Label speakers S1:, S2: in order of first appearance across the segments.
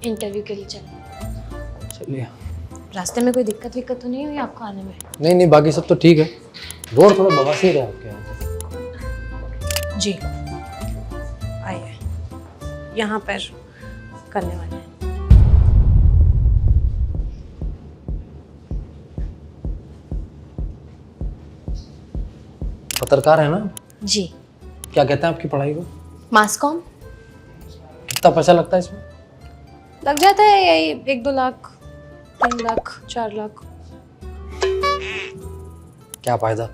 S1: Interview के लिए चलें।
S2: चलिए।
S1: रास्ते में कोई दिक्कत विक्कत तो नहीं हुई आपको आने में?
S2: नहीं नहीं, बाकी सब तो ठीक है। रोड थोड़ा बवासीर है आपके यहाँ।
S1: जी आइए, यहाँ पर करने वाले हैं।
S2: पत्रकार है ना?
S1: जी।
S2: क्या कहते हैं आपकी पढ़ाई को?
S1: मास कॉम।
S2: कितना पैसा लगता है इसमें?
S1: लग जाता है यही 1-2 लाख, 3 लाख, 4 लाख।
S2: क्या फायदा?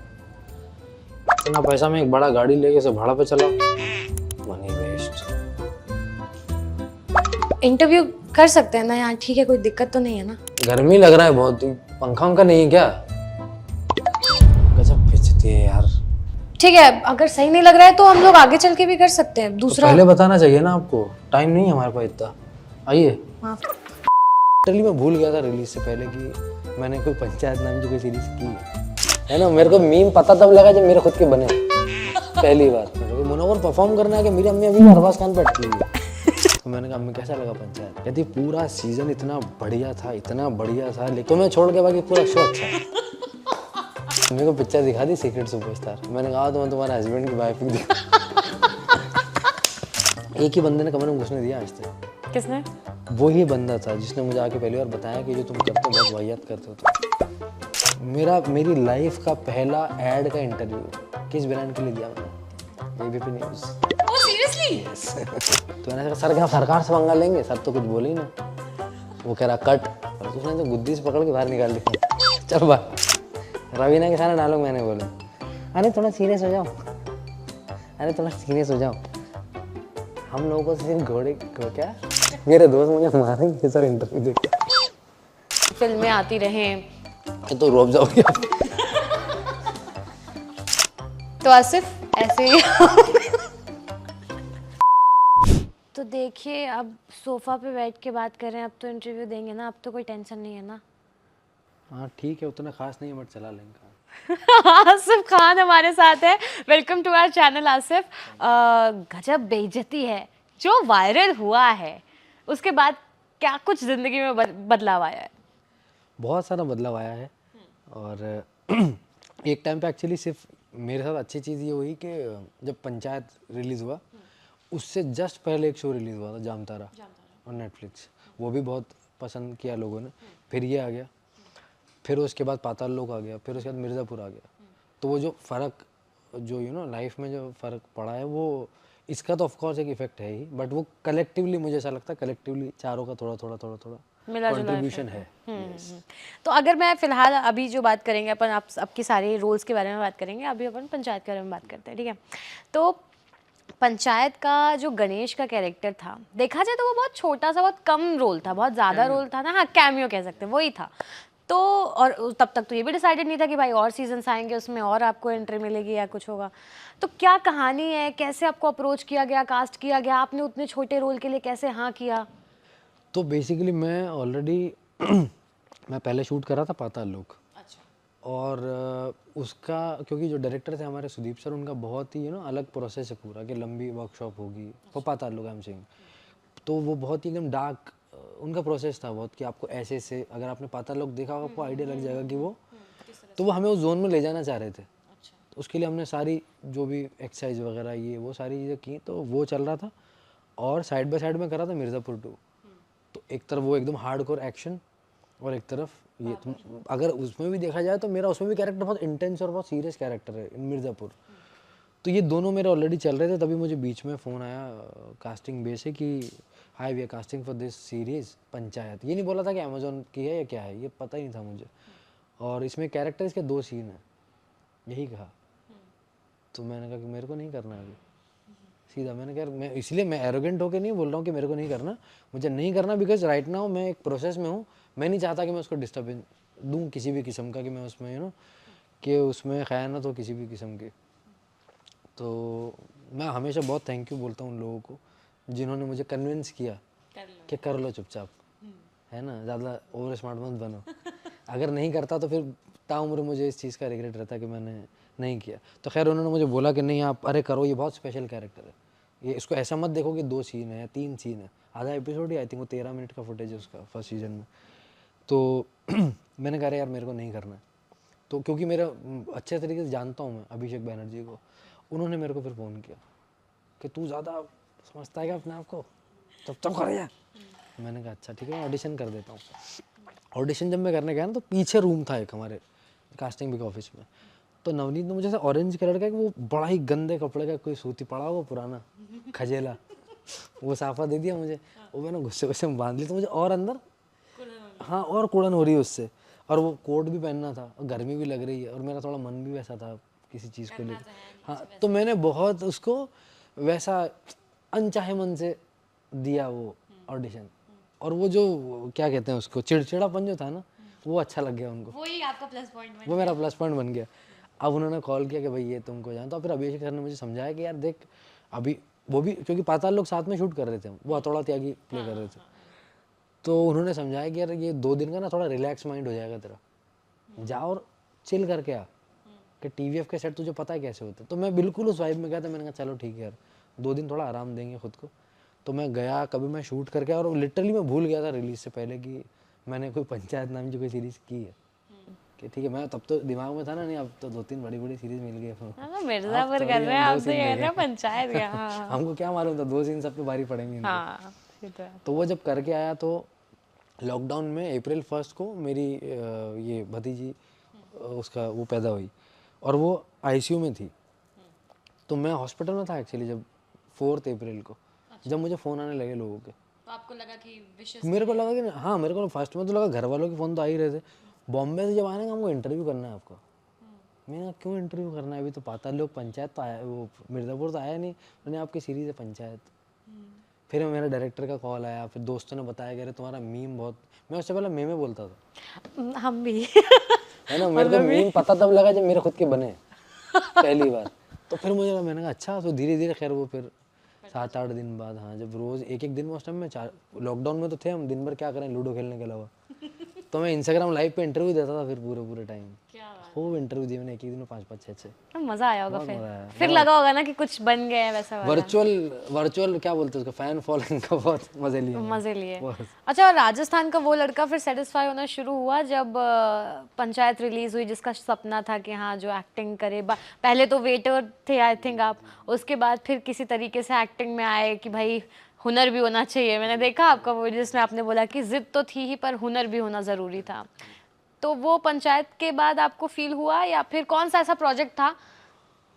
S2: इतना पैसा में एक बड़ा गाड़ी लेके से भाड़ा पे चला, मनी वेस्ट।
S1: इंटरव्यू कर सकते हैं ना यहाँ, ठीक है, कोई दिक्कत तो नहीं है ना?
S2: गर्मी लग रहा है बहुत, पंखा उनका नहीं है क्या? गजब बेइज्जती है यार।
S1: ठीक है, अगर सही नहीं लग रहा है तो हम लोग आगे चल के भी कर सकते हैं दूसरा।
S2: तो पहले बताना चाहिए ना आपको, टाइम नहीं है हमारे पास इतना। आइए।
S1: माफ।
S2: लिटरली मैं भूल गया था रिलीज से पहले कि मैंने कोई पंचायत नाम की कोई सीरीज की है ना। मेरे को मीम पता तब लगा जब मेरे खुद के बने पहली बार। मुनव्वर परफॉर्म करना है कि मेरी अम्मी अभी अरबाज खान पे अटकी हुई है। तो मैंने कहा अम्मी कैसा लगा पंचायत? कहती पूरा सीजन इतना बढ़िया था, इतना बढ़िया था, लेकिन तो मैं छोड़ के बाकी पूरा शो अच्छा है। मेरे को पिक्चर दिखा दी सीक्रेट सुपरस्टार। मैंने कहा तो मैं तुम्हारे हस्बैंड की वाइफ दिखा। एक ही बंदे ने कमरे में घुसने दिया आज तक।
S1: किसने?
S2: वो ही बंदा था जिसने मुझे आके पहली बार बताया कि जो तुम करते हो बहुत वाहियात करते हो। तो मेरी लाइफ का पहला एड का इंटरव्यू किस ब्रांड के लिए दिया मैंने? ABP news.
S1: Oh seriously?
S2: तो मैंने कहा सर क्या सरकार से मंगा लेंगे? सर तो कुछ बोले ही ना। वो कह रहा कट, और उसने तो गुद्दी से पकड़ के बाहर निकाल दिया। चल बाहर। रवीना के सारे डायलॉग मैंने बोले। अरे थोड़ा सीरियस हो जाओ, अरे थोड़ा सीरियस हो जाओ। हम लोगों को सिर्फ घोड़े को क्या, मेरे दोस्त मुझे मारेंगे सर इंटरव्यू देख।
S1: फिल्में आती रहें
S2: तो रोब जाओगे आप।
S1: तो आसिफ ऐसे ही। तो देखिए, अब सोफा पे बैठ के बात कर रहे हैं, अब तो इंटरव्यू देंगे ना, अब तो कोई टेंशन नहीं है ना।
S2: हाँ ठीक है, उतना खास नहीं है बट चला लेंगे।
S1: आसिफ खान हमारे साथ है। Welcome to our channel Asif. गजब बेइज्जती है जो वायरल हुआ है, उसके बाद क्या कुछ जिंदगी में बदलाव आया है?
S2: बहुत सारा बदलाव आया है। और एक टाइम पे एक्चुअली सिर्फ मेरे साथ अच्छी चीज़ ये हुई कि जब पंचायत रिलीज़ हुआ उससे जस्ट पहले एक शो रिलीज़ हुआ था जामतारा और नेटफ्लिक्स। वो भी बहुत पसंद किया लोगों ने। फिर ये आ गया, फिर उसके बाद पाताल लोक आ गया, फिर उसके बाद मिर्ज़ापुर आ गया। तो वो जो फ़र्क जो लाइफ में जो फ़र्क पड़ा है वो इसका तो ऑफकोर्स एक इफेक्ट है ही, बट वो कलेक्टिवली मुझे ऐसा लगता है कलेक्टिवली चारों का थोड़ा थोड़ा थोड़ा थोड़ा कंट्रीब्यूशन है।
S1: तो अगर मैं फिलहाल अभी जो बात करेंगे अपन, आप आपके सारे रोल्स के बारे में बात करेंगे, अभी अपन पंचायत के बारे में बात करते हैं, ठीक है? तो पंचायत का जो गणेश का कैरेक्टर था, देखा जाए तो वो बहुत छोटा सा, बहुत कम रोल था, बहुत ज़्यादा रोल था ना। हाँ, कैमियो कह सकते हैं, वही था। तो और तब तक तो ये भी डिसाइडेड नहीं था कि भाई और सीजन्स आएंगे उसमें और आपको एंट्री मिलेगी या कुछ होगा। तो क्या कहानी है, कैसे आपको अप्रोच किया गया, कास्ट किया गया, आपने उतने छोटे रोल के लिए कैसे हाँ किया?
S2: तो बेसिकली मैं ऑलरेडी मैं पहले शूट कर रहा था पाताल लोक।
S1: अच्छा।
S2: और उसका क्योंकि जो डायरेक्टर थे हमारे सुदीप सर, उनका बहुत ही अलग प्रोसेस है पूरा, कि लंबी वर्कशॉप होगी वो पाताल लोक आई एम सेइंग। तो वो बहुत ही एकदम डार्क उनका प्रोसेस था बहुत, कि आपको ऐसे से, अगर आपने पाताल लोक देखा होगा आपको आइडिया लग जाएगा कि वो, तो वो हमें उस जोन में ले जाना चाह रहे थे। तो उसके लिए हमने सारी जो भी एक्सरसाइज वगैरह ये वो सारी चीज़ें की, तो वो चल रहा था। और साइड बाय साइड में करा था मिर्ज़ापुर 2। तो एक तरफ वो एकदम हार्डकोर एक्शन और एक तरफ ये, तुम अगर उसमें भी देखा जाए तो मेरा उसमें भी कैरेक्टर बहुत इंटेंस और बहुत सीरियस कैरेक्टर है इन मिर्ज़ापुर। तो ये दोनों मेरे ऑलरेडी चल रहे थे, तभी मुझे बीच में फ़ोन आया कास्टिंग बेस है कि hi we are casting for this series Panchayat. ये नहीं बोला था कि अमेजोन की है या क्या है, ये पता ही नहीं था मुझे। और इसमें कैरेक्टर इसके 2 सीन हैं, यही कहा। तो मैंने कहा कि मेरे को नहीं करना अभी, सीधा मैंने कहा मैं, इसलिए मैं एरोगेंट होकर नहीं बोल रहा हूँ कि मेरे को नहीं करना, मुझे नहीं करना बिकॉज राइट नाउ मैं एक प्रोसेस में हूँ। मैं नहीं चाहता कि मैं उसको डिस्टर्बेंस दूँ किसी भी किस्म का, कि मैं उसमें कि उसमें ख़यानत हो किसी भी किस्म की। तो मैं हमेशा बहुत थैंक यू बोलता हूँ उन लोगों को जिन्होंने मुझे कन्विंस किया कि कर लो चुपचाप, है ना, ज़्यादा ओवर स्मार्ट मत बनो। अगर नहीं करता तो फिर ताउम्र मुझे इस चीज़ का रिग्रेट रहता कि मैंने नहीं किया। तो खैर उन्होंने मुझे बोला कि नहीं आप अरे करो, ये बहुत स्पेशल कैरेक्टर है, ये इसको ऐसा मत देखो कि 2 सीन है या 3 सीन है, आधा एपिसोड ही आई थिंक वो 13 मिनट का फुटेज है उसका फर्स्ट सीजन में। तो मैंने कहा यार मेरे को नहीं करना है। तो क्योंकि मेरा अच्छे तरीके से जानता हूँ मैं अभिषेक बैनर्जी को, उन्होंने मेरे को फिर फ़ोन किया कि तू ज़्यादा समझता है क्या अपने आप को, चुप कर जा। मैंने कहा अच्छा ठीक है, मैं ऑडिशन कर देता हूँ। ऑडिशन जब मैं करने गया ना तो पीछे रूम था एक हमारे कास्टिंग बिग ऑफिस में, तो नवनीत ने मुझे ऐसा ऑरेंज कलर का वो बड़ा ही गंदे कपड़े का कोई सूती पड़ा हुआ पुराना खजेला वो साफा दे दिया मुझे, वो मैंने गुस्से गुस्से में बांध ली, तो मुझे और अंदर हाँ और कुड़न हो रही है उससे, और वो कोट भी पहनना था और गर्मी भी लग रही है और मेरा थोड़ा मन भी वैसा था किसी चीज़ को लेकर। हाँ तो मैंने बहुत उसको वैसा अनचाहे मन से दिया वो ऑडिशन, और वो जो क्या कहते हैं उसको चिड़चिड़ापन जो था ना वो अच्छा लग गया उनको,
S1: वही आपका प्लस पॉइंट
S2: वो मेरा प्लस पॉइंट बन गया। अब उन्होंने कॉल किया कि भाई ये तुमको जान, तो फिर अभिषेक सर ने मुझे समझाया कि यार देख अभी वो भी क्योंकि पाताल लोग साथ में शूट कर रहे थे, वो हथौड़ा त्यागी प्ले कर रहे थे, तो उन्होंने समझाया कि यार ये 2 दिन का ना थोड़ा रिलैक्स माइंड हो जाएगा तेरा, जा और चिल करके आ, कि टीवीएफ के सेट तुझे पता है कैसे होते। तो मैं बिल्कुल उस वाइब में गया था, मैंने कहा चलो ठीक है यार 2 दिन थोड़ा आराम देंगे खुद को। तो मैं गया, कभी मैं शूट करके, और लिटरली मैं भूल गया था रिलीज से पहले कि मैंने कोई पंचायत नाम की कोई सीरीज की है, कि ठीक है मैं तब तो दिमाग में था ना, नहीं अब तो 2-3 बड़ी बड़ी सीरीज मिल गई अब।
S1: मिर्जापुर कर रहे हैं आप, तो ये कर रहे हैं पंचायत का। हाँ
S2: हमको क्या मालूम था 2 सीन सब पे भारी पड़ेंगे इनको।
S1: हाँ ये तो है।
S2: तो वो जब करके आया तो लॉकडाउन में अप्रैल 1 को मेरी ये भतीजी उसका वो पैदा हुई और वो आईसीयू में थी, तो मैं हॉस्पिटल में था एक्चुअली जब 4 अप्रैल को, जब मुझे फ़ोन आने लगे लोगों के,
S1: तो आपको लगा कि विशेष
S2: मेरे को लगा कि हाँ, मेरे को फर्स्ट में तो लगा घर वालों के फ़ोन तो आ ही रहे थे, बॉम्बे से जब आने का हमको इंटरव्यू करना है आपको। मैंने कहा क्यों इंटरव्यू करना है, अभी तो पाताल लोग पंचायत तो आया, वो मिर्ज़ापुर तो आया नहीं, मैंने आपकी सीरीज़ है पंचायत। फिर मेरा डायरेक्टर का कॉल आया, फिर दोस्तों ने बताया कि अरे तुम्हारा मीम बहुत, मैं उससे पहले मीमे बोलता था,
S1: हम भी
S2: है ना, मेरे को मीम पता तब लगा जब मेरे खुद के बने पहली बार। तो फिर मुझे मैंने कहा अच्छा, तो धीरे धीरे खैर वो फिर 7-8 दिन बाद, हाँ जब रोज़ एक दिन में उस टाइम में 4 लॉकडाउन में तो थे हम, दिन भर क्या करें लूडो खेलने के अलावा, तो मैं इंस्टाग्राम लाइव पे इंटरव्यू देता था फिर पूरे टाइम। खूब इंटरव्यू दिए मैंने, एक दिन में 5-5 6-6।
S1: मज़ा आया होगा
S2: बहुत मज़ा आया।
S1: फिर लगा होगा ना कि कुछ बन गया है वैसा वाला।
S2: वर्चुअल क्या बोलते हैं उसका, फैन फॉलोइंग का बहुत मजे लिए मैंने।
S1: मजे लिए। अच्छा, और राजस्थान का वो लड़का फिर सेटिस्फाई होना शुरू हुआ जब पंचायत रिलीज हुई, जिसका सपना था कि हाँ जो एक्टिंग करे, पहले तो वेटर थे आई थिंक आप, उसके बाद फिर किसी तरीके से एक्टिंग में आए कि भाई हुनर भी होना चाहिए। मैंने देखा आपका वो जिसमें आपने बोला कि जिद तो थी ही पर हुनर भी होना ज़रूरी था, तो वो पंचायत के बाद आपको फील हुआ, या फिर कौन सा ऐसा प्रोजेक्ट था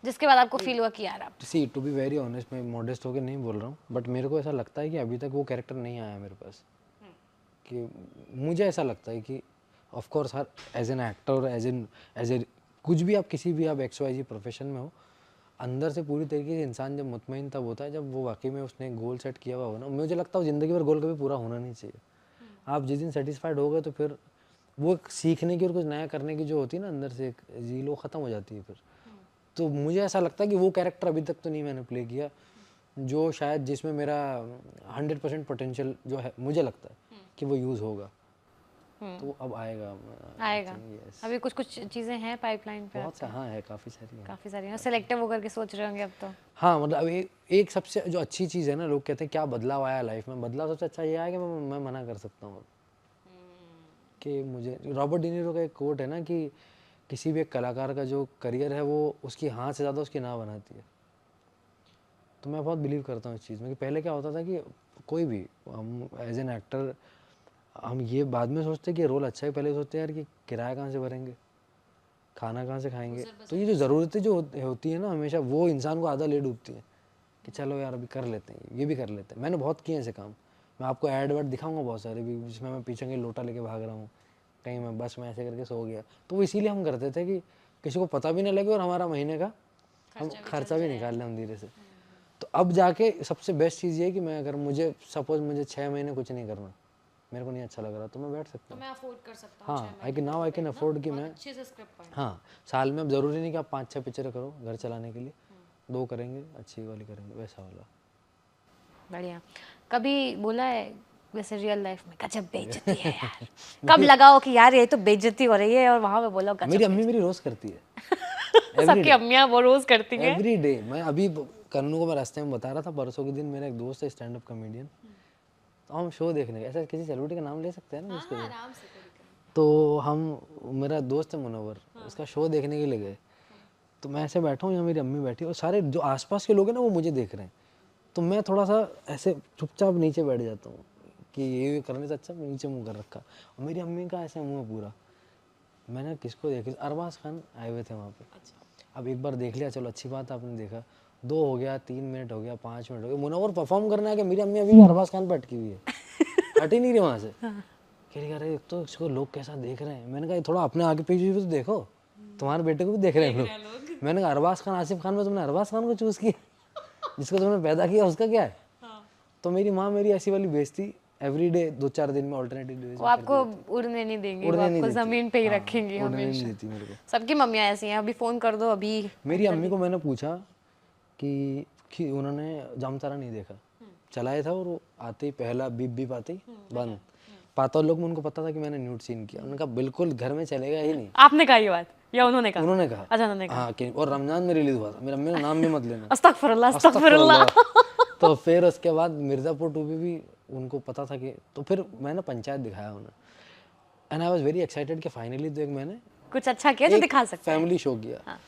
S1: जिसके बाद आपको फील हुआ कि यार आप
S2: सी टू बी वेरी ऑनेस्ट, मैं मॉडेस्ट होकर नहीं बोल रहा हूँ, बट मेरे को ऐसा लगता है कि अभी तक वो कैरेक्टर नहीं आया मेरे पास, कि मुझे ऐसा लगता है कि ऑफ कोर्स हर as an actor, as a कुछ भी आप किसी भी आप XYZ प्रोफेशन में हो, अंदर से पूरी तरीके से इंसान जब मुतमईन तब होता है जब वो वाकई में उसने गोल सेट किया हुआ हो ना। मुझे लगता है ज़िंदगी भर गोल कभी पूरा होना नहीं चाहिए, आप जिस दिन सेटिस्फाइड हो गए तो फिर वो सीखने की और कुछ नया करने की जो होती है ना अंदर से एक जील, वो ख़त्म हो जाती है फिर। तो मुझे ऐसा लगता है कि वो कैरेक्टर अभी तक तो नहीं मैंने प्ले किया जो शायद जिसमें मेरा 100% पोटेंशियल जो है मुझे लगता है कि वो यूज़ होगा, तो अब आएगा।
S1: yes. अभी कुछ चीज़ें हैं पाइपलाइन पे?
S2: बहुत सा हाँ है, काफ़ी सारी हैं।
S1: सेलेक्टिव होकर के सोच रहे होंगे अब तो।
S2: हाँ मतलब अब एक सबसे जो अच्छी चीज़ है ना, लोग कहते हैं क्या बदलाव आया लाइफ में, बदलाव सबसे अच्छा ये आया कि मैं मना कर सकता हूँ कि मुझे, रॉबर्ट डिनीरो का एक कोट है ना कि किसी भी एक कलाकार का जो करियर है वो उसकी हाँ से ज़्यादा उसकी ना बनाती है। तो मैं बहुत बिलीव करता हूँ इस चीज़ में कि पहले क्या होता था कि कोई भी हम एज एन एक्टर हम ये बाद में सोचते हैं कि रोल अच्छा है, पहले सोचते हैं यार कि किराया कहाँ से भरेंगे, खाना कहाँ से खाएंगे। तो ये जो ज़रूरतें जो होती है ना हमेशा वो इंसान को आधा ले डूबती है कि चलो यार अभी कर लेते हैं, ये भी कर लेते हैं। मैंने बहुत किए ऐसे काम, मैं आपको ऐड वर्ड दिखाऊंगा बहुत सारे भी, जिसमें मैं पीछे कहीं लोटा लेके भाग रहा हूँ, कहीं मैं बस में ऐसे करके सो गया। तो वो इसीलिए हम करते थे कि किसी को पता भी ना लगे और हमारा महीने का हम खर्चा भी निकाल लें हम धीरे से। तो अब जाके सबसे बेस्ट चीज़ ये है कि मैं अगर मुझे सपोज मुझे 6 महीने कुछ नहीं करना, मेरे को नहीं अच्छा लग रहा, तो मैं बैठ सकता हूँ,
S1: मैं अफोर्ड कर सकता हूँ।
S2: हाँ आई कैन अफोर्ड कि मैं
S1: अच्छे से स्क्रिप्ट पढ़।
S2: हाँ साल में अब ज़रूरी नहीं कि आप 5-6 पिक्चरें करो घर चलाने के लिए, 2 करेंगे अच्छी वाली करेंगे, वैसा वाला।
S1: बढ़िया। कभी बोला है वैसे रियल लाइफ में गजब बेइज्जती है यार? कब लगाओ कि यार ये तो बेइज्जती हो रही है, और वहाँ पे बोला
S2: मेरी अम्मी मेरी रोज़ करती है
S1: सबकी अम्मियाँ वो रोज करती हैं।
S2: Every day. मैं अभी कन्नू को मैं रास्ते में बता रहा था परसों के दिन, मेरा एक दोस्त है स्टैंड अप कॉमेडियन, तो हम शो देखने गए। ऐसा किसी सेलिब्रिटी का नाम ले सकते हैं ना जिसको? तो हम, मेरा दोस्त है मुनव्वर, उसका शो देखने के लिए गए। तो मैं ऐसे बैठा हूँ, यहाँ मेरी अम्मी बैठी, और सारे जो आसपास के लोग हैं ना वो मुझे देख रहे हैं। तो मैं थोड़ा सा ऐसे चुपचाप नीचे बैठ जाता हूँ कि ये करने से अच्छा मैं नीचे मुँह कर रखा, और मेरी अम्मी का ऐसा मुँह पूरा। मैंने किसको देखी? अरबाज खान आए हुए थे वहाँ पे। अब एक बार देख लिया, चलो अच्छी बात है, आपने देखा। 2 हो गया, 3 मिनट हो गया, 5 मिनट हो गया, मुनव्वर परफॉर्म करने आ गया, मेरी अम्मी अभी भी अरबाज खान पे अटकी हुई है, हट ही नहीं रही वहाँ से। कह रही अरे तो इसको लोग कैसा देख रहे हैं। मैंने कहा थोड़ा अपने आगे पीछे भी तो देखो, तुम्हारे बेटे को भी देख रहे हैं लोग। मैंने कहा अरबाज खान, आसिफ खान में तुमने अरबाज खान को चूज किया, जिसको तुमने पैदा किया उसका क्या है? तो मेरी माँ मेरी ऐसी वाली बेइज्जती एवरीडे 2-4 दिन में ऑल्टरनेटिव डेज
S1: वो आपको उड़ने नहीं देंगी, वो आपको जमीन पे ही रखेंगी
S2: उड़ने नहीं
S1: हमेशा।
S2: देती मेरे को।
S1: सबकी मम्मियाँ ऐसी हैं, अभी फोन कर दो अभी।
S2: मेरी अम्मी को मैंने पूछा कि उन्होंने जामतारा नहीं देखा, चलाया था, और वो आते ही पहला बीप बीप आते ही बंद। पाता लोग में उनको पता था कि मैंने न्यूड सीन किया। उन्होंने कहा बिल्कुल घर में चलेगा ही नहीं।
S1: आपने कहा ये बात या उन्होंने कहा?
S2: उन्होंने कहा।
S1: अच्छा, उन्होंने कहा।
S2: हाँ कि, और रमजान में रिलीज हुआ था, मेरी अम्मी का नाम भी मत लेना।
S1: अस्तगफुरुल्लाह, अस्तगफुरुल्लाह।
S2: तो फिर उसके बाद मिर्ज़ापुर 2 पे भी उनको पता था कि, तो फिर मैंने पंचायत दिखाया उन्हें, and I was very excited कि फाइनली तो एक मैंने
S1: कुछ अच्छा किया जो दिखा सकते हैं।
S2: फैमिली शो किया।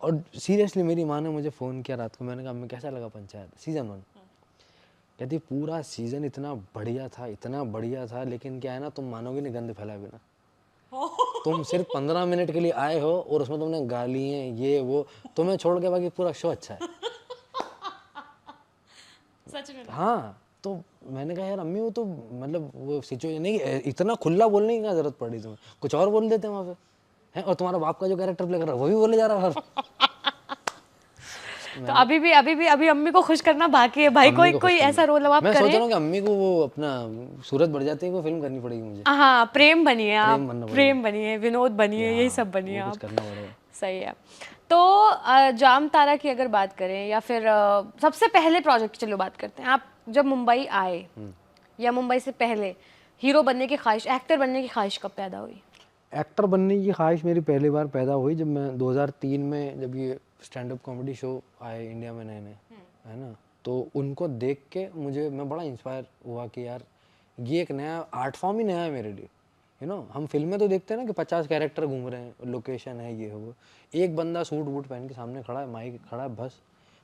S2: और सीरियसली मेरी माँ ने मुझे फ़ोन किया रात को, मैंने कहा अम्मी कैसा लगा पंचायत सीज़न 1? कहती पूरा सीज़न इतना बढ़िया था, लेकिन क्या है ना, तुम मानोगे नहीं गंद फैलाए बिना। तुम सिर्फ 15 मिनट के लिए आए हो और उसमें तुमने गाली है ये वो, तुम्हें छोड़ के बाकी पूरा शो अच्छा है।
S1: सच में?
S2: हाँ। तो मैंने कहा यार अम्मी वो तो मतलब वो सिचुएशन नहीं, इतना खुला बोलने की क्या जरूरत पड़ी तुम्हें, कुछ और बोल देते वहाँ पे हैं। और तुम्हारा बाप का जो कैरेक्टर प्ले कर रहा है वो भी बोले जा रहा है।
S1: तो अभी अम्मी को खुश करना बाकी है भाई। कोई ऐसा रोल अब आप
S2: मैं
S1: करें।
S2: सोच रहा हूँ कि अम्मी को वो अपना सूरत बढ़ जाती है, वो फिल्म करनी पड़ेगी मुझे।
S1: हाँ, प्रेम बनिए आप,
S2: प्रेम बनना
S1: प्रेम बनिए, विनोद बनिए, यही सब बनिए
S2: वो
S1: आप।
S2: कुछ करना पड़ेगा।
S1: सही है। तो जाम तारा की अगर बात करें, या फिर सबसे पहले प्रोजेक्ट, चलो बात करते हैं, आप जब मुंबई आए या मुंबई से पहले हीरो बनने की ख्वाहिश, एक्टर बनने की ख्वाहिश कब पैदा हुई?
S2: एक्टर बनने की ख्वाहिश मेरी पहली बार पैदा हुई जब मैं 2003 में, जब ये स्टैंड अप कॉमेडी शो आए इंडिया में नए, है ना, तो उनको देख के मैं बड़ा इंस्पायर हुआ कि यार ये एक नया आर्ट फॉर्म ही नया है मेरे लिए। हम फिल्में तो देखते हैं ना कि 50 कैरेक्टर घूम रहे हैं, लोकेशन है, ये हो, एक बंदा सूट वूट पहन के सामने खड़ा है, माइक खड़ा है, बस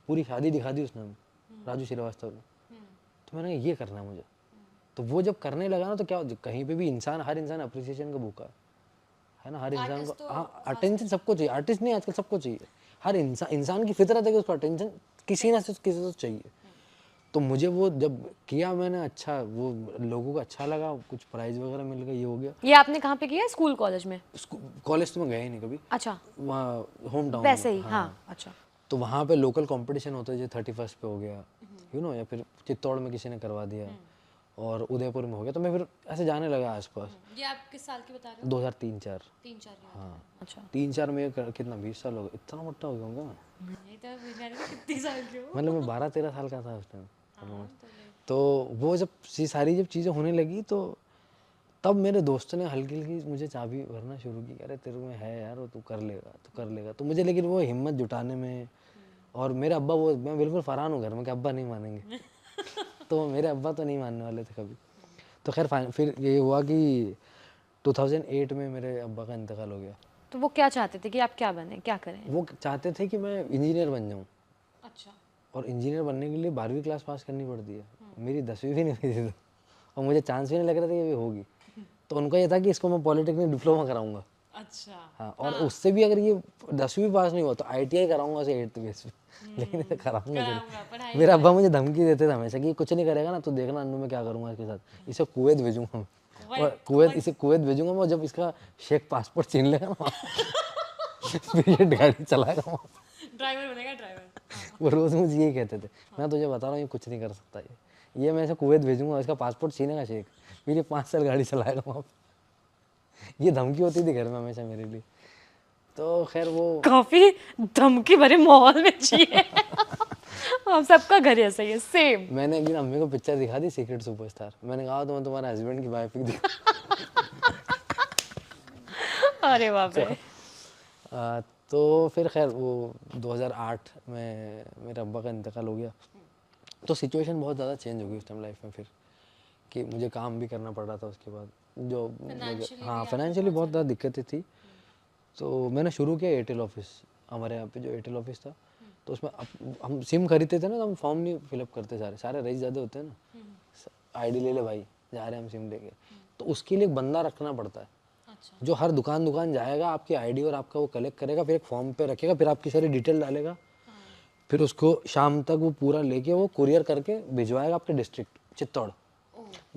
S2: पूरी शादी दिखा दी उसने राजू श्रीवास्तव ने। तो मैंने ये करना है मुझे। तो वो जब करने लगा ना, तो क्या कहीं पे भी हर इंसान अप्रिसिएशन का भूखा है ना, हर इंसान को, हाँ, अटेंशन सबको चाहिए। आर्टिस्ट नहीं, आजकल सबको चाहिए। हर इंसान की फितरत है कि उसको अटेंशन किसी ना किसी से चाहिए। तो मुझे वो जब किया मैंने, अच्छा वो लोगों को अच्छा लगा, कुछ प्राइज वगैरह मिल गया, ये हो गया।
S1: ये आपने कहाँ पे किया? स्कूल, कॉलेज में?
S2: कॉलेज तो मैं गया ही नहीं कभी।
S1: अच्छा,
S2: वहाँ होम टाउन
S1: वैसे ही। हाँ, अच्छा।
S2: तो वहाँ पे लोकल कंपटीशन होता है, जो 31 पे हो गया, या फिर चित्तौड़ में किसी ने करवा दिया, और उदयपुर में हो गया, तो मैं फिर ऐसे जाने लगा आसपास।
S1: ये आप किस साल की बता रहे हो?
S2: 2003-4।
S1: 3-4 की।
S2: हाँ,
S1: अच्छा।
S2: 3-4 में कितना 20 साल हो गए, इतना मोटा हो गया होगा।
S1: नहीं तो कितनी साल की हो?
S2: मतलब मैं 12-13 साल का था उस टाइम। तो वो जब सारी चीज़ें होने लगी, तो तब मेरे दोस्त ने हल्की हल्की मुझे चाबी भरना शुरू की, अरे तेरे में है यार, वो तू कर लेगा। तो मुझे लेकिन वो हिम्मत जुटाने में, और मेरे अब्बा, वो मैं बिल्कुल फरान हूँ घर में कि अब्बा नहीं मानेंगे। तो मेरे अब्बा तो नहीं मानने वाले थे कभी। तो खैर फिर ये हुआ कि 2008 में मेरे अब्बा का इंतकाल हो गया।
S1: तो वो क्या चाहते थे कि आप क्या बने, क्या करें?
S2: वो चाहते थे कि मैं इंजीनियर बन जाऊँ।
S1: अच्छा।
S2: और इंजीनियर बनने के लिए 12वीं क्लास पास करनी पड़ती है। मेरी 10वीं भी नहीं हुई थी, और मुझे चांस भी नहीं लग रहा था कि ये होगी। तो उनका ये था कि इसको मैं पॉलिटेक्निक डिप्लोमा कराऊंगा।
S1: अच्छा।
S2: हाँ, और उससे भी अगर ये 10वीं भी पास नहीं हुआ तो ITI कराऊंगा उसे 8th बेस पे। लेकिन इसे कराऊंगा जरूर। मेरा अब्बा मुझे धमकी देते थे हमेशा कि कुछ नहीं करेगा ना तो देखना अन्नू मैं क्या करूंगा इसके साथ, इसे कुवैत भेजूंगा मैं, और इसे कुवैत भेजूंगा मैं, जब इसका शेख पासपोर्ट छीन लेगा ना फिर ये गाड़ी चलाएगा,
S1: ड्राइवर बनेगा, ड्राइवर।
S2: वो रोज मुझे यही कहते थे, मैं तुझे बता रहा हूँ ये कुछ नहीं कर सकता, ये मैं इसे कुवैत भेजूंगा, इसका पासपोर्ट छीनेगा शेख, फिर ये 5 साल गाड़ी चलाएगा वहाँ पे। ये धमकी होती थी घर में हमेशा मेरे लिए। तो खैर वो
S1: काफी धमकी भरे माहौल में जिए। हम सबका घर ऐसा ही है, सेम।
S2: मैंने एक दिन अम्मी को पिक्चर दिखा दी सीक्रेट सुपरस्टार, मैंने कहा तो मैं तुम्हारे हस्बैंड की बायोपिक दिखा।
S1: अरे बाप रे।
S2: तो फिर खैर वो 2008 में मेरे अब्बा का इंतकाल हो गया, तो सिचुएशन बहुत ज़्यादा चेंज हो गई उस टाइम लाइफ में। फिर कि मुझे काम भी करना पड़ रहा था उसके बाद, जो हाँ फाइनेंशियली बहुत ज़्यादा दिक्कतें थी। तो मैंने शुरू किया एयरटेल ऑफिस, हमारे यहाँ पे जो एयरटेल ऑफिस था, तो उसमें हम सिम खरीदते थे ना, तो हम फॉर्म नहीं फिलअप करते, सारे सारे रईस ज़्यादा होते हैं ना, आईडी ले ले भाई, जा रहे हैं हम सिम लेके, तो उसके लिए एक बंदा रखना पड़ता है जो हर दुकान दुकान जाएगा, आपकी आईडी और आपका वो कलेक्ट करेगा, फिर एक फॉर्म पे रखेगा, फिर आपकी सारी डिटेल डालेगा, फिर उसको शाम तक वो पूरा लेके वो कुरियर करके भिजवाएगा आपके डिस्ट्रिक्ट चित्तौड़।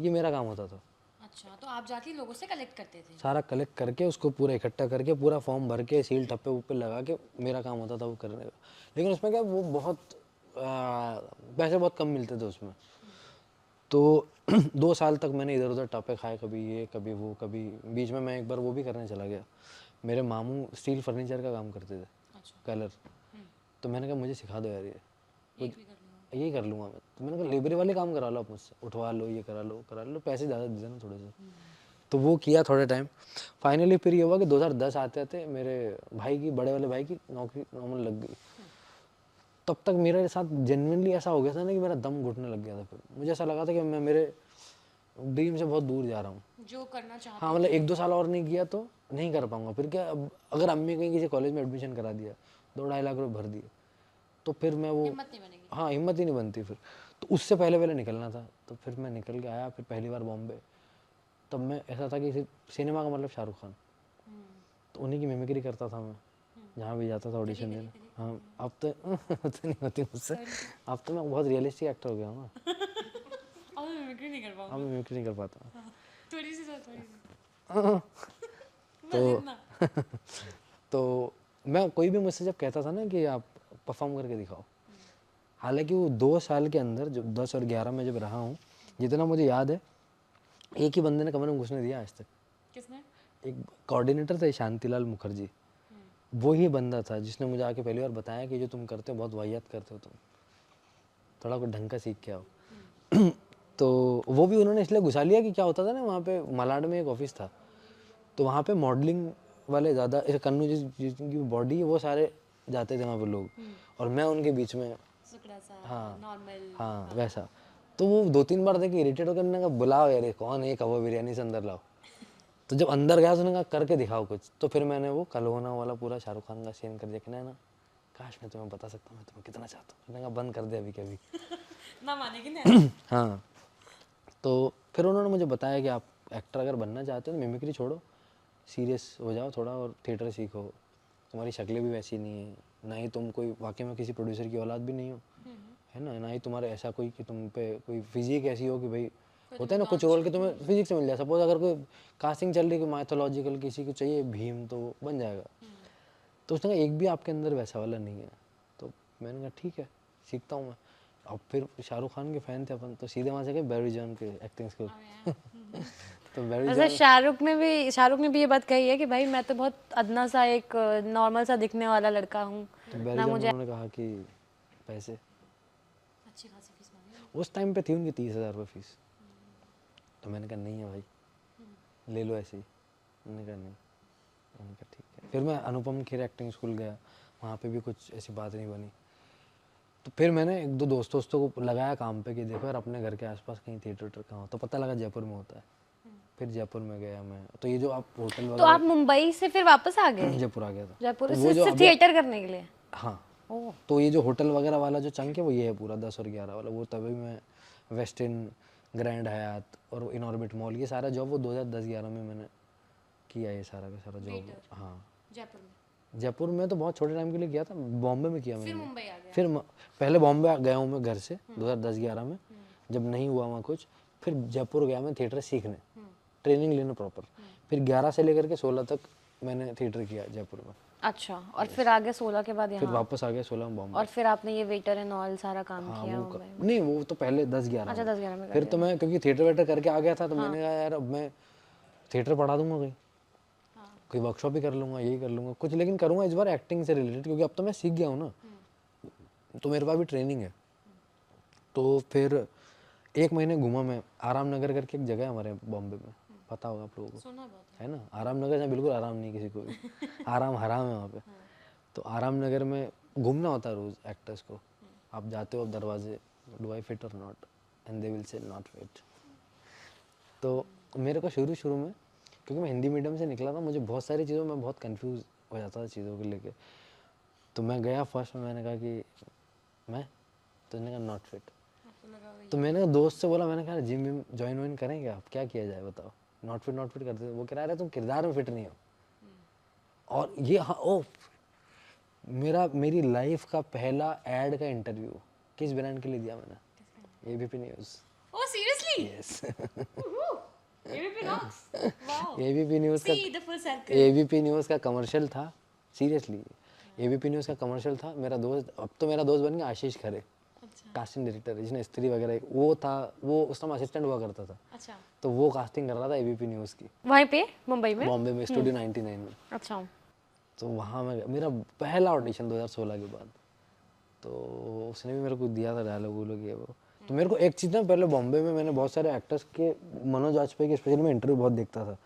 S2: ये मेरा काम होता था।
S1: अच्छा, तो आप जाके लोगों से कलेक्ट करते थे?
S2: सारा कलेक्ट करके उसको पूरा इकट्ठा करके पूरा फॉर्म भर के सील ठप्पे उप्पे लगा के मेरा काम होता था वो करने का। लेकिन उसमें क्या वो बहुत पैसे बहुत कम मिलते थे उसमें। तो 2 साल तक मैंने इधर उधर टप्पे खाए, कभी ये कभी वो, कभी बीच में मैं एक बार वो भी करने चला गया। मेरे मामू स्टील फर्नीचर का काम करते थे, कलर। तो मैंने कहा मुझे सिखा दो यार, ये यही कर लूँगा मैं। तो मैंने कहा लेबरी वाले काम करा लो आप मुझसे, उठवा लो, ये करा लो, पैसे ज़्यादा दे देना थोड़े से। तो वो किया थोड़े टाइम। फाइनली फिर ये हुआ कि 2010 आते आते मेरे भाई की, बड़े वाले भाई की नौकरी नॉर्मल लग गई। तब तक मेरे साथ जेन्युइनली ऐसा हो गया था ना कि मेरा दम घुटने लग गया था। फिर मुझे ऐसा लगा था कि मैं मेरे ड्रीम से बहुत दूर जा रहा हूँ,
S1: जो करना चाहते
S2: हाँ मतलब 1-2 साल और नहीं किया तो नहीं कर पाऊंगा। फिर क्या, अब अगर अम्मी कहीं किसी कॉलेज में एडमिशन करा दिया, 2-2.5 लाख रुपये भर दिए, तो फिर मैं वो
S1: हिम्मत नहीं बनेगी।
S2: हाँ हिम्मत ही नहीं बनती फिर। तो उससे पहले पहले निकलना था। तो फिर मैं निकल के आया, फिर पहली बार बॉम्बे। तब मैं ऐसा था कि सिनेमा का मतलब शाहरुख खान, तो उन्हीं की मिमिक्री करता था मैं जहाँ भी जाता था ऑडिशन देने। हाँ अब तो तो नहीं होती मुझसे, अब तो मैं बहुत रियलिस्टिक एक्टर हो गया हूँ ना,
S1: अब मिमिक्री नहीं कर पाऊंगा।
S2: अब मैं मिमिक्री नहीं कर पाता।
S1: थोड़ी सी
S2: तो तो मैं, कोई भी मुझसे जब कहता था ना कि आप परफॉर्म करके दिखाओ, हालांकि वो 2 साल के अंदर जो 10 और 11 में जब रहा हूँ, जितना मुझे याद है, एक ही बंदे ने कमरे में घुसने दिया आज तक।
S1: किसने?
S2: एक कोऑर्डिनेटर थे शांतिलाल मुखर्जी, वो ही बंदा था जिसने मुझे आके पहली बार बताया कि जो तुम करते हो बहुत वाहियात करते हो, तुम थोड़ा कुछ ढंग का सीख के आओ। तो वो भी उन्होंने इसलिए घुसा लिया कि क्या होता था ना, वहाँ पे मलाड में एक ऑफिस था, तो वहाँ पे मॉडलिंग वाले ज़्यादा, ऐसे कन्नू जिनकी बॉडी है वो सारे जाते थे वहाँ पे लोग, और मैं उनके बीच में, हाँ
S1: नॉर्मल।
S2: हाँ वैसा। तो वो 2-3 बार देखे इरिटेट होकर, मैंने कहा बुलाओ यार, ये कौन है, कहो बिरयानी से अंदर लाओ। तो जब अंदर गया तो उन्होंने कहा करके दिखाओ कुछ। तो फिर मैंने वो कलहोना वाला पूरा शाहरुख खान का सीन कर देखना है ना, काश मैं तुम्हें बता सकता हूँ मैं तुम्हें कितना चाहता हूँ। मैंने कहा बंद कर दे अभी कभी
S1: ना मानेगी ना।
S2: हाँ। तो फिर उन्होंने मुझे बताया कि आप एक्टर अगर बनना चाहते हो तो मिमिक्री छोड़ो, सीरियस हो जाओ थोड़ा और थिएटर सीखो। तुम्हारी शक्लें भी वैसी नहीं है, ना ही तुम कोई वाकई में किसी प्रोड्यूसर की औलाद भी नहीं हो, है ना ही तुम्हारे ऐसा कोई कि तुम पे कोई फिजिक ऐसी हो कि भाई, होता है ना कुछ रोल के तुम्हें फिजिक्स से मिल जाए। सपोज अगर कोई कास्टिंग चल रही है कि माइथोलॉजिकल किसी को चाहिए भीम, तो वो बन जाएगा। तो उसने कहा एक भी आपके अंदर वैसा वाला नहीं है। तो मैंने कहा ठीक है, सीखता हूँ मैं। अब फिर शाहरुख खान के फैन थे अपन, तो सीधे वहाँ से गए बैरी जॉन के एक्टिंग स्कूल। तो बैरी
S1: वैसे
S2: जॉन,
S1: शाहरुख ने भी ये बात कही है कि भाई मैं तो बहुत अदना सा एक नॉर्मल सा दिखने वाला लड़का हूँ।
S2: तो बैरी जॉन उन्होंने कहा कि पैसे,
S1: अच्छी खासी फीस मांगी।
S2: उस टाइम पे थी उनकी 30,000 रुपये फीस। तो मैंने कहा नहीं है भाई, ले लो ऐसे ही। मैंने कहा नहीं। मैंने कहा ठीक है। फिर मैं अनुपम खेर एक्टिंग स्कूल गया, वहाँ पे भी कुछ ऐसी बात नहीं बनी। तो फिर मैंने 1-2 दोस्तों को लगाया काम पे कि देखो यार अपने घर के आसपास कहीं थिएटर कहाँ हो, तो पता लगा जयपुर में होता है। फिर जयपुर में गया मैं। तो ये जो आप होटल
S1: तो
S2: वगैरह,
S1: आप मुंबई से फिर वापस आ गए
S2: जयपुर आ गया था।
S1: जयपुर
S2: तो वो जो
S1: सिर्फ थिएटर करने के लिए?
S2: हाँ, तो ये जो होटल वगैरह वाला जो चंक है वो ये है पूरा 10 और 11 वाला। वो तभी मैं वेस्टिन, ग्रैंड हयात और इनऑर्बिट मॉल, ये सारा जॉब वो 2010-11 में मैंने किया, ये सारा का सारा जॉब। हाँ
S1: जयपुर में?
S2: जयपुर में तो बहुत छोटे टाइम के लिए किया था, बॉम्बे में किया मैंने।
S1: मुंबई आ गया?
S2: फिर पहले बॉम्बे गया हूँ मैं घर से 2010-11 में, जब नहीं हुआ वहाँ कुछ। फिर जयपुर गया मैं थिएटर सीखने, ट्रेनिंग लेने प्रॉपर। फिर 11 से लेकर के 16 तक मैंने थिएटर किया जयपुर में।
S1: अच्छा, और फिर आगे 16 के बाद
S2: फिर
S1: यहाँ?
S2: वापस आ गया 16 में बॉम्बे।
S1: और फिर आपने ये वेटर एंड ऑल सारा काम
S2: हाँ
S1: किया
S2: वो
S1: मुंबई में?
S2: नहीं, वो तो पहले 10-11
S1: अच्छा,
S2: में।
S1: 10-11 में कर
S2: फिर
S1: दिया।
S2: तो मैं क्योंकि थिएटर वेटर करके आ गया था, तो मैंने कहा यार अब मैं थिएटर पढ़ा दूंगा कहीं, कोई वर्कशॉप भी कर लूँगा, यही कर लूँगा कुछ, लेकिन करूँगा इस बार एक्टिंग से रिलेटेड, क्योंकि अब तो मैं सीख गया हूँ ना, तो मेरे पास भी ट्रेनिंग है। तो फिर 1 महीने घूमा मैं, आराम नगर करके एक जगह है हमारे बॉम्बे में, पता होगा आप लोगों को,
S1: सुना बहुत
S2: है ना। आराम नगर से बिल्कुल आराम नहीं किसी को भी, आराम हराम है वहाँ पे। तो आराम नगर में घूमना होता है रोज़ एक्टर्स को, आप जाते हो अब दरवाजे, डू आई फिट और not, and they will say not fit. तो मेरे को शुरू शुरू में, क्योंकि मैं हिंदी मीडियम से निकला था, मुझे बहुत सारी चीज़ों में बहुत कंफ्यूज हो जाता था चीज़ों को लेके। तो मैं गया फर्स्ट में, मैंने कहा कि मैं, तो उसने कहा नॉट फिट। तो मैंने दोस्त से बोला, मैंने कहा जिम विम ज्वाइन वाइन करेंगे आप, क्या किया जाए बताओ, नॉट फिट करते थे। वो कह रहा तुम किरदार में फिट नहीं हो। और ये हाँ ओ, मेरी लाइफ का पहला एड का इंटरव्यू किस ब्रांड के लिए दिया मैंने, ABP news.
S1: Oh, seriously?
S2: Yes
S1: ABP Knox? Wow.
S2: ABP news का,
S1: See the full circle.
S2: ABP news का कमर्शियल था, सीरियसली एबीपी न्यूज़ का कमर्शियल था। मेरा दोस्त, अब तो मेरा दोस्त बन गया आशीष खरे, कास्टिंग डायरेक्टर है, जिसने स्त्री वगैरह, वो था, वो उस टाइम असिस्टेंट हुआ करता था।
S1: अच्छा,
S2: तो वो कास्टिंग कर रहा था एबीपी न्यूज़ की,
S1: वहीं पे मुंबई में?
S2: बॉम्बे में, स्टूडियो 99 में।
S1: अच्छा,
S2: तो वहाँ मैं, मेरा पहला ऑडिशन 2016 के बाद, तो उसने भी मेरे को दिया था डायलॉग वोलॉग ये वो। तो मेरे को एक चीज़ ना, पहले बॉम्बे में मैंने बहुत सारे एक्टर्स के, मनोज वाजपेयी के स्पेशली मैं इंटरव्यू बहुत देखता था।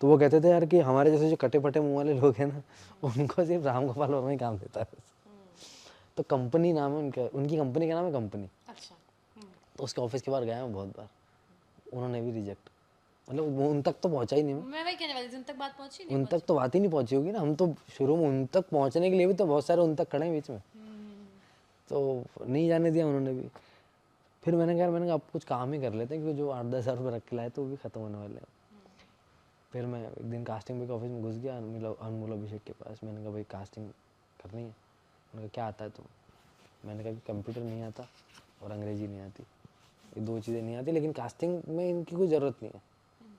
S2: तो वो कहते थे यार कि हमारे जैसे जो कटे फटे मुँह वाले लोग हैं ना, उनको सिर्फ राम गोपाल वर्मा ही काम देता है। तो कंपनी नाम है उनका, उनकी कंपनी का नाम है कंपनी।
S1: अच्छा,
S2: तो उसके ऑफिस के बाहर गया मैं बहुत बार, उन्होंने भी रिजेक्ट, मतलब वो उन तक तो पहुंचा ही नहीं।
S1: मैं वही कहने वाली थी, उन तक बात पहुंची नहीं?
S2: उन तक तो बात ही नहीं पहुंची होगी ना, हम तो शुरू में उन तक पहुंचने के लिए भी तो बहुत सारे उन तक खड़े हैं बीच में, तो नहीं जाने दिया उन्होंने भी। फिर मैंने कहा अब कुछ काम ही कर लेते हैं, क्योंकि जो 8-10 हज़ार रुपये रख के लाए तो वो भी खत्म होने वाले हैं। फिर मैं एक दिन कास्टिंग के ऑफिस में घुस गया, अनमोल अभिषेक के पास। मैंने कहा भाई कास्टिंग करनी है। उन्होंने कहा क्या आता है तुम? मैंने कहा कि कंप्यूटर नहीं आता और अंग्रेजी नहीं आती, ये 2 चीज़ें नहीं आती, लेकिन कास्टिंग में इनकी कोई ज़रूरत नहीं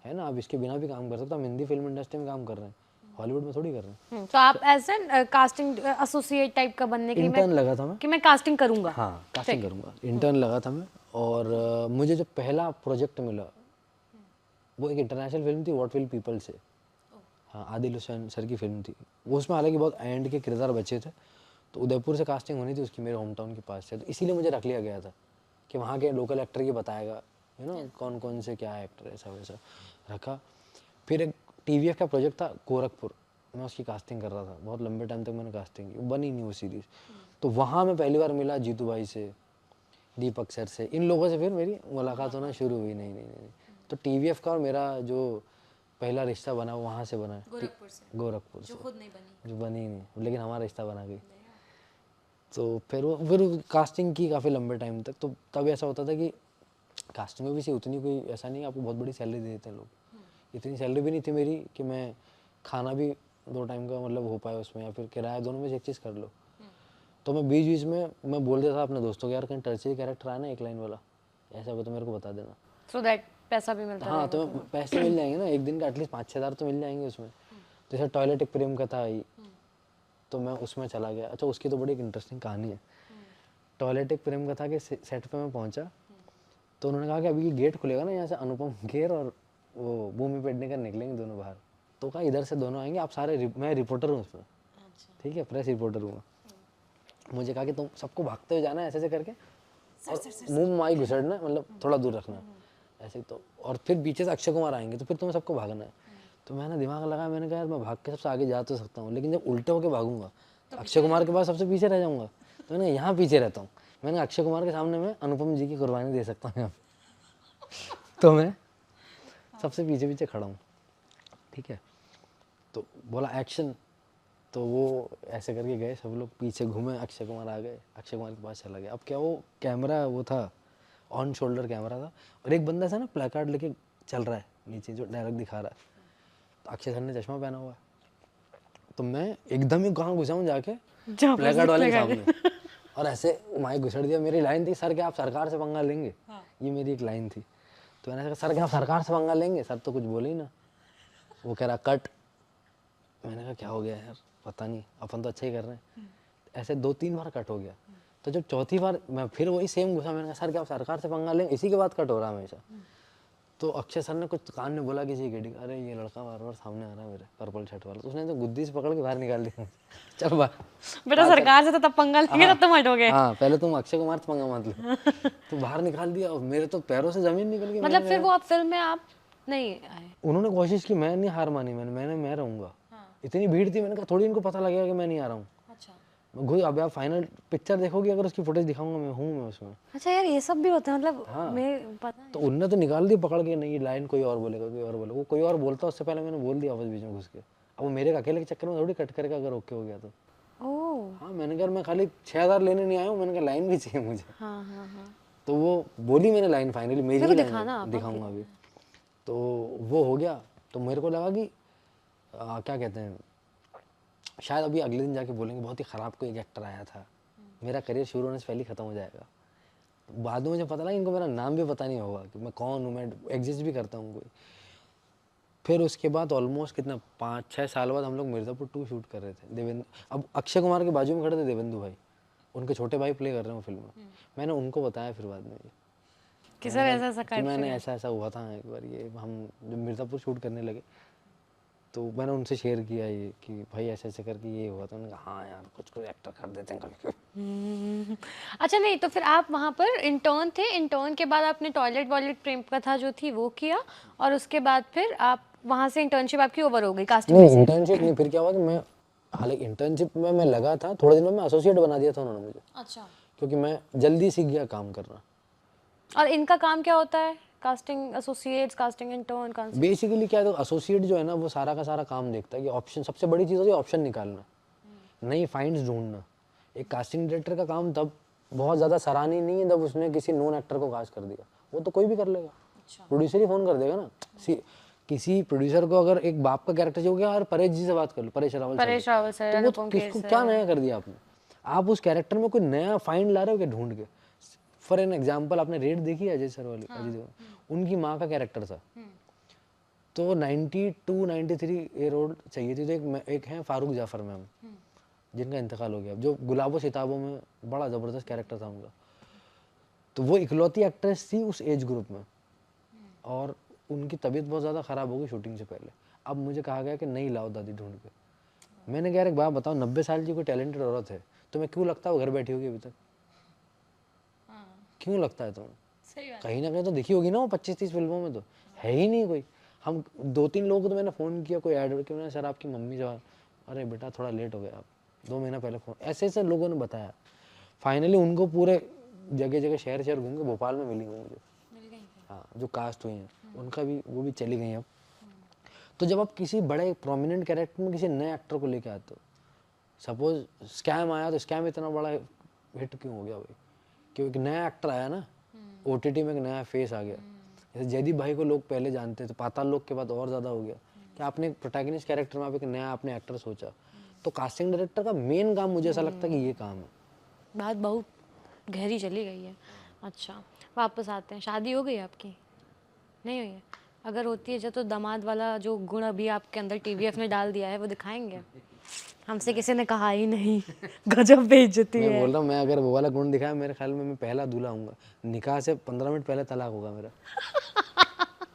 S2: है ना, आप इसके बिना भी काम कर सकते हो। हम हिंदी फिल्म इंडस्ट्री में काम कर रहे हैं, हॉलीवुड में थोड़ी कर रहे हैं।
S1: तो आप as an casting associate type का बनने के लिए
S2: इंटर्न लगा था मैं,
S1: कि मैं कास्टिंग करूंगा?
S2: हाँ कास्टिंग करूँगा, इंटर्न लगा था मैं। और मुझे जो पहला प्रोजेक्ट मिला वो एक इंटरनेशनल फिल्म थी, व्हाट विल पीपल से। हाँ, आदिल हुसैन सर की फिल्म थी वो। उसमें हालांकि बहुत एंड के किरदार बचे थे, तो उदयपुर से कास्टिंग होनी थी उसकी, मेरे होम टाउन के पास से। तो इसीलिए मुझे रख लिया गया था कि वहाँ के लोकल एक्टर की बताएगा, यू नो कौन कौन से क्या एक्टर है, ऐसा वैसा रखा। फिर एक टीवीएफ का प्रोजेक्ट था गोरखपुर, मैं उसकी कास्टिंग कर रहा था। बहुत लंबे टाइम तक मैंने कास्टिंग की, बनी नहीं वो सीरीज़। तो वहाँ मैं पहली बार मिला जीतू भाई से, दीपक सर से, इन लोगों से फिर मेरी मुलाकात होना शुरू हुई। नहीं तो टीवीएफ का और मेरा जो पहला रिश्ता बना वो वहाँ से बना, गोरखपुर से,
S1: खुद नहीं बनी,
S2: जो बनी ही नहीं, लेकिन हमारा रिश्ता बना गई। तो फिर कास्टिंग की काफ़ी लंबे टाइम तक। तो तब ऐसा होता था कि कास्टिंग में भी उतनी कोई ऐसा नहीं, आपको बहुत बड़ी सैलरी दे देते हैं लोग। इतनी सैलरी भी नहीं थी मेरी कि मैं खाना भी 2 टाइम का मतलब हो पाए उसमें, या फिर किराया, दोनों में से एक चीज़ कर लो। तो मैं बीच बीच में मैं बोल देता था अपने दोस्तों को, यार कहीं टर्ची कैरेक्टर आया ना 1 लाइन वाला, ऐसा हो तो मेरे को बता देना,
S1: सो दैट पैसा भी मिलता
S2: हाँ तो पैसे मिल जाएंगे ना, एक दिन का एटलीस्ट 5-6 हज़ार तो मिल जाएंगे उसमें। जैसे टॉयलेट एक प्रेम कथा आई, तो मैं उसमें चला गया। अच्छा, उसकी तो बड़ी एक इंटरेस्टिंग कहानी है। टॉयलेट एक प्रेम कथा के सेट पे मैं पहुंचा, तो उन्होंने कहा कि अभी गेट खुलेगा ना, यहाँ से अनुपम खेर और वो भूमि पेडनेकर निकलेंगे दोनों बाहर। तो कहा इधर से दोनों आएंगे, आप सारे मैं रिपोर्टर हूँ उसमें, ठीक है, प्रेस रिपोर्टर हूँ। मुझे कहा कि तुम सबको भागते हुए जाना है ऐसे करके, और मुंह माई घुसड़ना, मतलब थोड़ा दूर रखना ऐसे। तो और फिर पीछे से अक्षय कुमार आएंगे, तो फिर तुम्हें सबको भागना है। तो मैंने दिमाग लगाया, मैंने कहा यार मैं भाग के सबसे आगे जा तो सकता हूँ, लेकिन जब उल्टे होकर भागूंगा तो अक्षय कुमार के पास सबसे पीछे रह जाऊंगा। तो मैंने यहाँ पीछे रहता हूँ, मैंने अक्षय कुमार के सामने मैं अनुपम जी की कुर्बानी दे सकता हूँ यहाँ पे। तो मैं सबसे पीछे पीछे खड़ा हूँ, ठीक है। तो बोला एक्शन, तो वो ऐसे करके गए, सब लोग पीछे घूमे, अक्षय कुमार आ गए, अक्षय कुमार के पास चला गया। अब क्या वो कैमरा वो था, ऑन शोल्डर कैमरा था, और एक बंदा सा ना प्ले कार्ड लेके चल रहा है नीचे, जो डायरेक्ट दिखा रहा है। तो अक्षय सर ने चश्मा पहना हुआ है, तो मैं एकदम ही कहाँ घुसा हूँ जाके प्ले कार्ड वाले के सामने, और ऐसे माइक घुसड़ दिया। मेरी लाइन थी, सर क्या आप सरकार से पंगा लेंगे, ये मेरी एक लाइन थी। तो मैंने कहा सर क्या आप सरकार से पंगा लेंगे? सर तो कुछ बोले ही ना। वो कह रहा कट। मैंने कहा क्या हो गया यार, पता नहीं, अपन तो अच्छा ही कर रहे हैं। ऐसे 2-3 बार कट हो गया। तो जब चौथी बार मैं फिर वही सेम घुसा, मैंने कहा सर क्या आप सरकार से पंगा लेंगे, इसी के बाद कट हो रहा है हमेशा। तो अक्षय सर ने कुछ कान में बोला किसी गेडी, अरे ये लड़का बार बार सामने आ रहा है मेरे, पर्पल शर्ट वाला। तो उसने तो गुद्दी से पकड़ के बाहर निकाल दिया, चल बाहर
S1: बेटा, सरकार से तो तब पंगा लेंगे, तब तुम हटोगे।
S2: हाँ, पहले तुम अक्षय कुमार से पंगा मत लो। तो बाहर निकाल दिया, और मेरे तो पैरों से जमीन निकल गई।
S1: मतलब फिर वो आप फिल्म में आप नहीं आए?
S2: उन्होंने कोशिश की, मैं नहीं हार मानी, मैं रहूंगा। इतनी भीड़ थी, मैंने कहा थोड़ी इनको पता लगेगा कि मैं नहीं आ रहा हूँ।
S1: अच्छा,
S2: मैं घुस, अब आप फाइनल पिक्चर देखोगे अगर उसकी फुटेज दिखाऊंगा मैं उसमें।
S1: अच्छा यार, ये सब भी होता है मतलब?
S2: हाँ।
S1: मैं पता
S2: तो उनने तो निकाल दी पकड़ के, नहीं लाइन कोई और बोलेगा, कोई और बोलेगा, वो कोई और बोलता उससे पहले मैंने बोल दिया वापस बीच में घुस के। अब वो मेरे अकेले के चक्कर में थोड़ी कट करके अगर ओके हो गया तो।
S1: ओह।
S2: हाँ, मैंने कहा मैं खाली 6,000 लेने नहीं आया हूँ, मैंने कहा लाइन भी चाहिए मुझे।
S1: हाँ हाँ हाँ।
S2: तो वो बोली मैंने लाइन, फाइनली मेरी
S1: मेरे
S2: ही
S1: को
S2: लाइन
S1: दिखाना
S2: है,
S1: आप
S2: दिखाऊंगा अभी। तो वो हो गया, तो मेरे को लगा कि क्या कहते हैं, शायद अभी अगले दिन जाके बोलेंगे बहुत ही ख़राब कोई एक एक्टर आया था, मेरा करियर शुरू होने से पहले ही ख़त्म हो जाएगा। बाद में मुझे पता लगा इनको मेरा नाम भी पता नहीं होगा कि मैं कौन हूँ, मैं एग्जिस्ट भी करता हूँ कोई। फिर उसके बाद ऑलमोस्ट कितना 5-6 साल बाद हम लोग मिर्ज़ापुर 2 शूट कर रहे थे। देवेंद्र, अब अक्षय कुमार के बाजू में खड़े थे देवेंद्र भाई, उनके छोटे भाई प्ले कर रहे हैं फिल्म में। मैंने उनको बताया फिर बाद में
S1: कि सर ऐसा ऐसा
S2: कि मैंने ऐसा ऐसा हुआ था एक बार, ये हम जब मिर्ज़ापुर शूट करने लगे तो मैंने उनसे शेयर किया ये कि भाई ऐसे ऐसे करके ये हुआ था। उन्होंने कहा हाँ यार कुछ कुछ एक्टर कर देते हैं कभी।
S1: अच्छा नहीं, तो फिर आप वहाँ पर इंटर्न थे, इंटर्न के बाद आपने टॉयलेट वॉयलेट प्रेम कथा जो थी वो किया, और उसके बाद फिर आप वहाँ से इंटर्नशिप आपकी ओवर हो गई कास्टिंग
S2: नहीं
S1: से?
S2: इंटर्नशिप नहीं, फिर क्या हुआ कि मैं, हालांकि इंटर्नशिप में मैं लगा था थोड़े दिन में, मैं एसोसिएट बना दिया था उन्होंने मुझे,
S1: अच्छा।
S2: क्योंकि मैं जल्दी सीख गया काम करना।
S1: और इनका काम क्या होता है? Casting associates, casting intern, casting?
S2: Basically क्या है, तो एसोसिएट जो है ना वो सारा का सारा काम देखता है कि ऑप्शन, सबसे बड़ी चीज़ होती है ऑप्शन निकालना, नई फाइंड्स ढूंढना। एक कास्टिंग डायरेक्टर का काम तब बहुत ज़्यादा सराहनीय नहीं है जब उसने किसी नॉन एक्टर को कास्ट कर दिया, वो तो कोई भी कर लेगा। प्रोड्यूसर ही फ़ोन कर देगा ना। किसी प्रोड्यूसर को अगर एक बाप का कैरेक्टर जो गया, यार परेश जी से बात कर लो, परेश रावल
S1: परेश रावल सर,
S2: तो वो
S1: अनुपम खेर
S2: किसको
S1: सर।
S2: क्या नया कर दिया आपने? आप उस कैरेक्टर में कोई नया फाइंड ला रहे हो क्या ढूंढ के? फॉर एन एग्जाम्पल, आपने रेड देखी है अजय सर वाली? अजय देवगन, उनकी माँ का कैरेक्टर था, तो 92-93 ईयर ओल्ड चाहिए थी। तो एक है फारूक जाफर मैम, जिनका इंतकाल हो गया, जो गुलाबो सिताबों में बड़ा ज़बरदस्त कैरेक्टर था उनका। तो वो इकलौती एक्ट्रेस थी उस एज ग्रुप में, और उनकी तबीयत बहुत ज़्यादा ख़राब हो गई शूटिंग से पहले। अब मुझे कहा गया कि नहीं लाओ दादी ढूंढ के। मैंने कहा यार एक बात बताओ, 90 साल की कोई टैलेंटेड औरत है, तुम्हें क्यों लगता है वो घर बैठी होगी अभी तक? क्यों लगता है तुम्हें? कहीं ना कहीं तो दिखी होगी ना वो 25-30 फिल्मों में, तो है ही नहीं कोई। हम 2-3 लोगों को तो मैंने फ़ोन किया, कोई ऐड कि मैंने सर आपकी मम्मी जो, अरे बेटा थोड़ा लेट हो गया, आप 2 महीना पहले फ़ोन, ऐसे ऐसे लोगों ने बताया। फाइनली उनको पूरे जगह जगह शहर शहर घूम के भोपाल में मिली मुझे, हाँ, जो कास्ट हुई हैं उनका भी, वो भी चली गई अब। तो जब आप किसी बड़े प्रोमिनेंट कैरेक्टर में किसी नए एक्टर को लेके आते हो, सपोज स्कैम आया, तो स्कैम इतना बड़ा हिट क्यों हो गया भाई? क्योंकि नया एक्टर आया ना, ओटीटी में एक नया फेस आ गया। जैसे जयदीप भाई को लोग पहले जानते थे, तो पाताल लोक के बाद और ज़्यादा हो गया कि आपने एक प्रोटैगनिस्ट कैरेक्टर में आप एक नया आपने एक्टर सोचा। तो कास्टिंग डायरेक्टर का मेन काम मुझे ऐसा लगता है कि ये काम है।
S1: बात बहुत गहरी चली गई है। अच्छा, वापस आते हैं, शादी हो गई आपकी? नहीं हुई है? अगर होती है तो दामाद वाला जो गुण अभी आपके अंदर टीवीएफ ने डाल दिया है वो दिखाएंगे? हमसे किसी ने कहा ही नहीं। गजब बेइज्जती
S2: मैं
S1: है।
S2: बोल रहा हूँ, मैं अगर वो वाला गुण दिखाया, मेरे ख्याल में मैं पहला दूल्हा हूँगा, निकाह से 15 मिनट पहले तलाक होगा मेरा।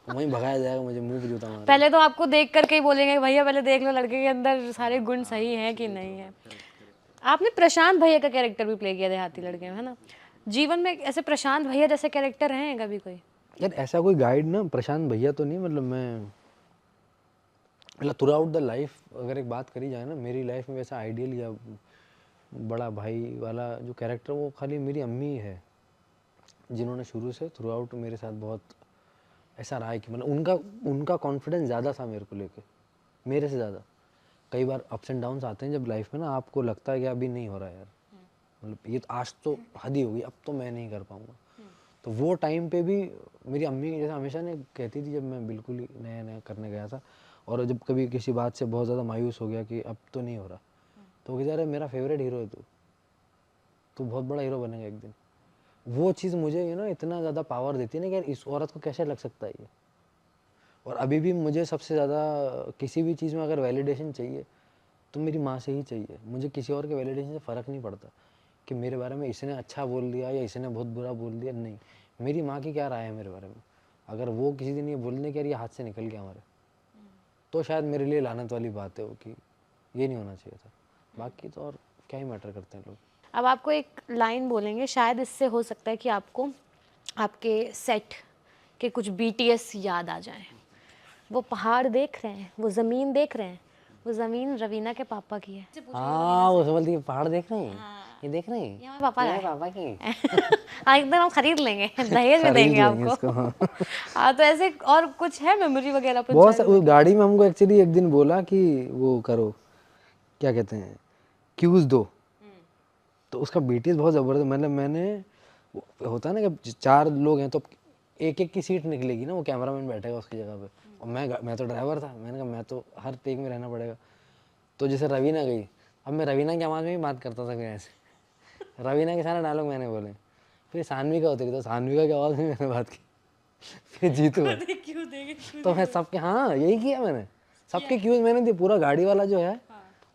S2: वहीं भगाया जाएगा मुझे, मुंह पे जूता मार।
S1: पहले तो आपको देख करके ही बोलेंगे भैया पहले देख लो लड़के के अंदर सारे गुण सही हैं कि नहीं है। आपने प्रशांत भैया का कैरेक्टर भी प्ले किया देहाती लड़के में, है ना? जीवन में ऐसे प्रशांत भैया जैसे कैरेक्टर हैं कभी कोई?
S2: यार ऐसा कोई गाइड ना प्रशांत भैया तो नहीं, मतलब मैं, मतलब थ्रू आउट द लाइफ अगर एक बात करी जाए ना, मेरी लाइफ में वैसा आइडियल या बड़ा भाई वाला जो कैरेक्टर, वो खाली मेरी अम्मी है, जिन्होंने शुरू से थ्रू आउट मेरे साथ बहुत ऐसा रहा है कि मतलब उनका कॉन्फिडेंस ज़्यादा था मेरे को लेके, मेरे से ज़्यादा। कई बार अप्स एंड डाउन्स आते हैं जब लाइफ में ना, आपको लगता है कि अभी नहीं हो रहा यार, मतलब ये आज तो हद ही होगी, अब तो मैं नहीं कर पाऊँगा। तो वो टाइम पे भी मेरी अम्मी जैसे हमेशा ने कहती थी, जब मैं बिल्कुल ही नया नया करने गया था, और जब कभी किसी बात से बहुत ज़्यादा मायूस हो गया कि अब तो नहीं हो रहा, तो वो कह रहा है मेरा फेवरेट हीरो है तू, तू बहुत बड़ा हीरो बनेगा एक दिन। वो चीज़ मुझे इतना ज़्यादा पावर देती है ना कि यार इस औरत को कैसे लग सकता है ये। और अभी भी मुझे सबसे ज़्यादा किसी भी चीज़ में अगर वैलिडेशन चाहिए तो मेरी माँ से ही चाहिए। मुझे किसी और के वैलिडेशन से फ़र्क नहीं पड़ता कि मेरे बारे में इसने अच्छा बोल दिया या इसने बहुत बुरा बोल दिया, नहीं, मेरी माँ की क्या राय है मेरे बारे में। अगर वो किसी दिन ये बोल दें कि यार ये हाथ से निकल गया हमारे, तो शायद मेरे लिए लानत वाली बात है वो, कि ये नहीं होना चाहिए था। बाकी तो और क्या ही मैटर करते हैं लोग।
S1: अब आपको एक लाइन बोलेंगे, शायद इससे हो सकता है कि आपको आपके सेट के कुछ बीटीएस याद आ जाएं। वो पहाड़ देख रहे हैं, वो ज़मीन देख रहे हैं, वो ज़मीन रवीना के पापा की है।
S2: हाँ वो बोलती है पहाड़ देख रहे हैं, ये देख रहे हैं,
S1: ये हमारे पापा का है।
S2: पापा की
S1: हाँ एकदम हम खरीद लेंगे, दहेज में
S2: खरीद
S1: देंगे
S2: लेंगे
S1: आपको।
S2: इसको, हाँ।
S1: हाँ तो ऐसे और कुछ है मेमोरी वगैरह
S2: बहुत
S1: पंचायत
S2: उस गाड़ी में हमको एक्चुअली एक दिन बोला कि वो करो, क्या कहते हैं, क्यूज दो, तो उसका बीटीएस बहुत ज़बरदस्त, मतलब मैंने होता है ना कि 4 लोग हैं तो एक एक की सीट निकलेगी ना, वो कैमरामैन बैठेगा उसकी जगह पे, और मैं तो ड्राइवर था, मैंने कहा मैं तो हर टेक में रहना पड़ेगा। तो जैसे रवीना गई, अब मैं रवीना की आवाज़ में ही बात करता था फिर ऐसे, रवीना के सारे डायलॉग मैंने बोले, फिर सानवी का उतरी तो सानवी की आवाज़ में मैंने बात की, फिर जीतू है। तो मैं सबके, हाँ यही किया मैंने, सबके क्यूज मैंने दी, पूरा गाड़ी वाला जो है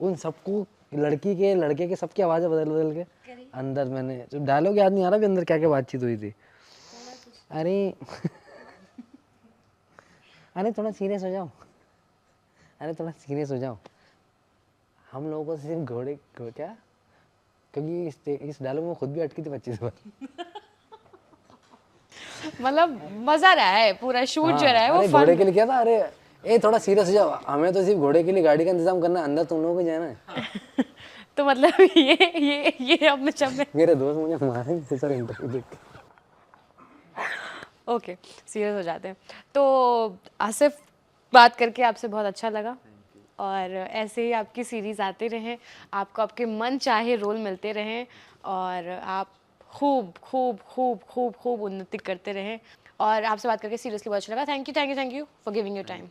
S2: उन सबको, लड़की के लड़के के सबकी आवाज़ें बदल बदल के अंदर, मैंने जो डायलॉग याद नहीं आ रहा भी अंदर क्या क्या बातचीत हुई थी। अरे अरे थोड़ा सीरियस हो जाओ, अरे थोड़ा सीरियस हो जाओ, हम लोगों को सिर्फ घोड़े क्या, क्योंकि इस डायलॉग में खुद भी अटकी थी 25 बार।
S1: मतलब मजा रहा है पूरा शूट जो रहा है वो
S2: अरे
S1: फन।
S2: घोड़े के लिए क्या था, अरे ए थोड़ा सीरियस हो जाओ, हमें तो सिर्फ घोड़े के लिए गाड़ी का इंतजाम करना है, अंदर तुम लोगों को जाना है।
S1: तो मतलब ये अब मैं जब मैं
S2: मेरे दोस्त मुझे मारेंगे सर इंटरव्यू देख के।
S1: ओके सीरियस हो जाते हैं। तो आसिफ, बात करके आपसे बहुत अच्छा लगा, और ऐसे ही आपकी सीरीज़ आते रहें, आपको आपके मन चाहे रोल मिलते रहें, और आप खूब खूब खूब खूब खूब उन्नति करते रहें। और आपसे बात करके सीरियसली बहुत अच्छा लगा। Thank you for giving your time.